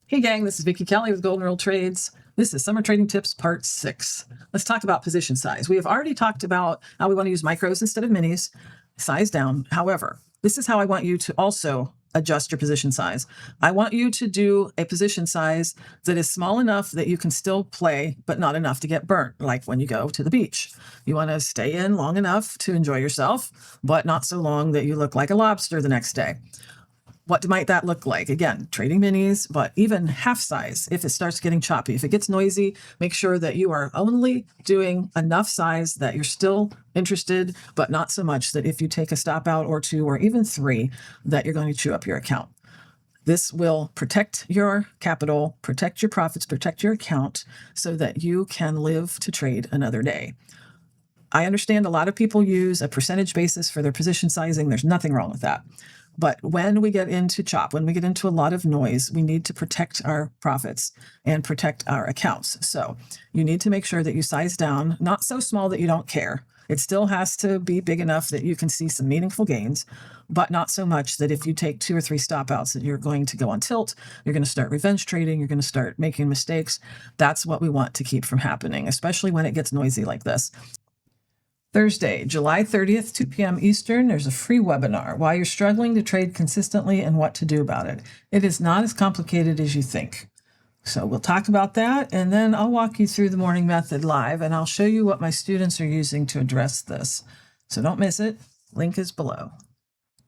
Hey gang, this is Vicki Kelly with Golden Rule Trades. This is Summer Trading Tips Part 6. Let's talk about position size. We have already talked about how we want to use micros instead of minis, size down. However, this is how I want you to also adjust your position size. I want you to do a position size that is small enough that you can still play, but not enough to get burnt, like when you go to the beach. You want to stay in long enough to enjoy yourself, but not so long that you look like a lobster the next day. What might that look like? Again, trading minis, but even half size if it starts getting choppy. If it gets noisy, make sure that you are only doing enough size that you're still interested, but not so much that if you take a stop out or two or even three, that you're going to chew up your account. This will protect your capital, protect your profits, protect your account so that you can live to trade another day. I understand a lot of people use a percentage basis for their position sizing. There's nothing wrong with that. But when we get into chop, when we get into a lot of noise, we need to protect our profits and protect our accounts. So you need to make sure that you size down, not so small that you don't care. It still has to be big enough that you can see some meaningful gains, but not so much that if you take 2 or 3 stop outs that you're going to go on tilt, you're going to start revenge trading, you're going to start making mistakes. That's what we want to keep from happening, especially when it gets noisy like this. Thursday, July 30th, 2 p.m. Eastern, there's a free webinar, Why You're Struggling to Trade Consistently and What to Do About It. It is not as complicated as you think. So we'll talk about that, and then I'll walk you through the morning method live, and I'll show you what my students are using to address this. So don't miss it. Link is below.